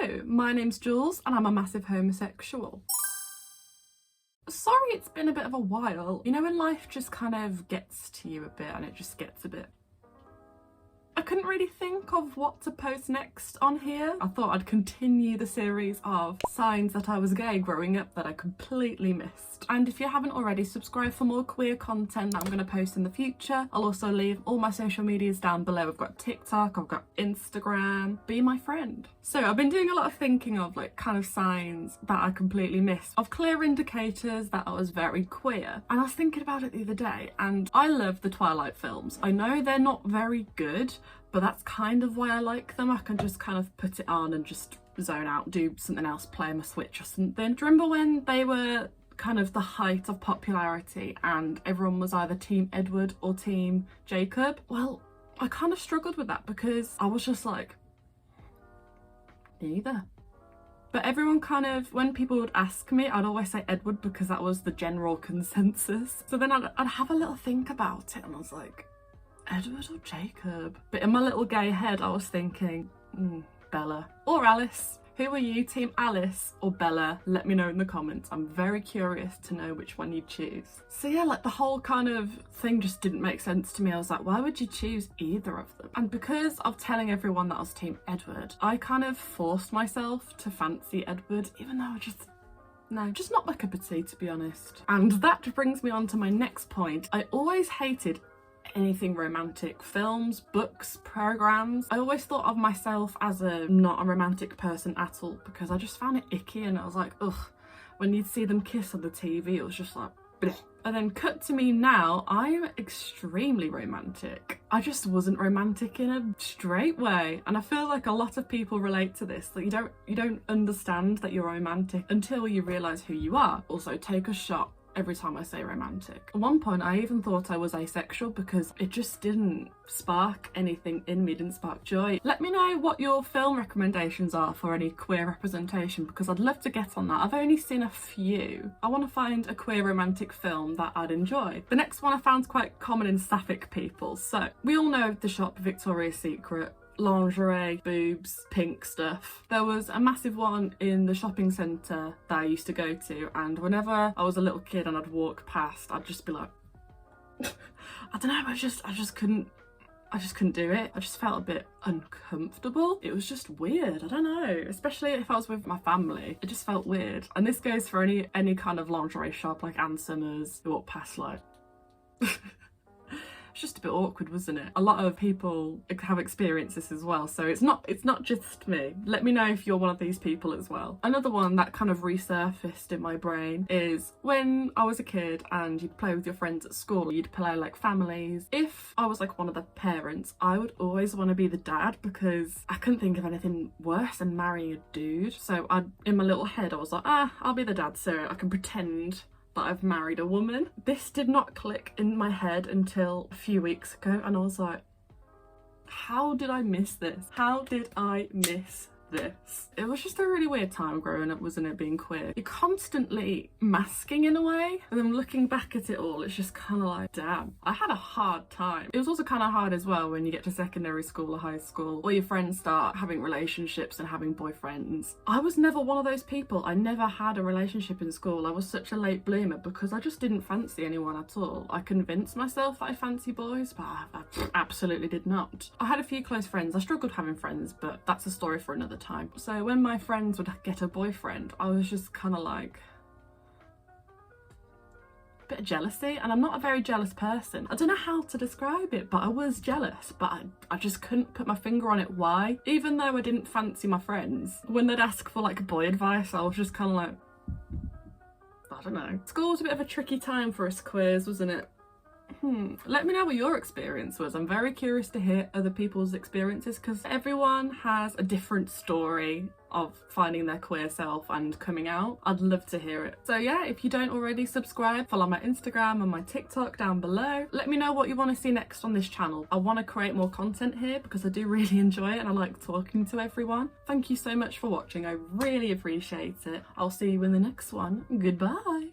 Hello, my name's Jules and I'm a massive homosexual. Sorry it's been a bit of a while. You know when life just kind of gets to you a bit and it just gets a bit... I couldn't really think of what to post next on here. I thought I'd continue the series of signs that I was gay growing up that I completely missed. And if you haven't already, subscribe for more queer content that I'm going to post in the future. I'll also leave all my social medias down below. I've got TikTok, I've got Instagram. Be my friend. So I've been doing a lot of thinking of like kind of signs that I completely missed, of clear indicators that I was very queer. And I was thinking about it the other day, and I love the Twilight films. I know they're not very good, but that's kind of why I like them. I can just kind of put it on and just zone out, do something else, play my Switch or something. Do you remember when they were kind of the height of popularity and everyone was either Team Edward or Team Jacob? Well, I kind of struggled with that because I was just like, neither. But everyone kind of, when people would ask me, I'd always say Edward because that was the general consensus. So then I'd have a little think about it and I was like, Edward or Jacob? But in my little gay head I was thinking, Bella or Alice. Who are you, Team Alice or Bella? Let me know in the comments. I'm very curious to know which one you choose. So yeah, like the whole kind of thing just didn't make sense to me. I was like, why would you choose either of them? And because of telling everyone that I was Team Edward, I kind of forced myself to fancy Edward, even though just not my cup of tea, to be honest. And that brings me on to my next point. I always hated anything romantic. Films, books, programs. I always thought of myself as not a romantic person at all because I just found it icky, and I was like, ugh, when you'd see them kiss on the TV it was just like bleh. And then cut to me now, I'm extremely romantic. I just wasn't romantic in a straight way, and I feel like a lot of people relate to this, that you don't understand that you're romantic until you realise who you are. Also, take a shot every time I say romantic. At one point I even thought I was asexual because it just didn't spark anything in me, didn't spark joy. Let me know what your film recommendations are for any queer representation because I'd love to get on that. I've only seen a few. I want to find a queer romantic film that I'd enjoy. The next one I found quite common in sapphic people. So we all know the shop Victoria's Secret. Lingerie, boobs, pink stuff. There was a massive one in the shopping centre that I used to go to, and whenever I was a little kid and I'd walk past, I'd just be like I don't know, I just couldn't do it. I just felt a bit uncomfortable. It was just weird, I don't know, especially if I was with my family. It just felt weird. And this goes for any kind of lingerie shop like Ann Summers. You walk past like it's just a bit awkward, wasn't it? A lot of people have experienced this as well, so it's not just me. Let me know if you're one of these people as well. Another one that kind of resurfaced in my brain is when I was a kid and you'd play with your friends at school, you'd play like families. If I was like one of the parents, I would always want to be the dad because I couldn't think of anything worse than marrying a dude. So in my little head I was like, I'll be the dad so I can pretend that I've married a woman. This did not click in my head until a few weeks ago, and I was like, how did I miss this? How did I miss this? It was just a really weird time growing up, wasn't it, being queer? You're constantly masking in a way, and then looking back at it all, it's just kind of like, damn, I had a hard time. It was also kind of hard as well when you get to secondary school or high school, or your friends start having relationships and having boyfriends. I was never one of those people. I never had a relationship in school. I was such a late bloomer because I just didn't fancy anyone at all. I convinced myself that I fancy boys, but I absolutely did not. I had a few close friends. I struggled having friends, but that's a story for another time. So when my friends would get a boyfriend, I was just kind of like a bit of jealousy, and I'm not a very jealous person. I don't know how to describe it, but I was jealous, but I just couldn't put my finger on it why. Even though I didn't fancy my friends, when they'd ask for like boy advice, I was just kind of like, I don't know. School was a bit of a tricky time for us queers, wasn't it? Let me know what your experience was. I'm very curious to hear other people's experiences because everyone has a different story of finding their queer self and coming out. I'd love to hear it. So yeah, if you don't already subscribe, follow my Instagram and my TikTok down below. Let me know what you want to see next on this channel. I want to create more content here because I do really enjoy it and I like talking to everyone. Thank you so much for watching. I really appreciate it. I'll see you in the next one. Goodbye.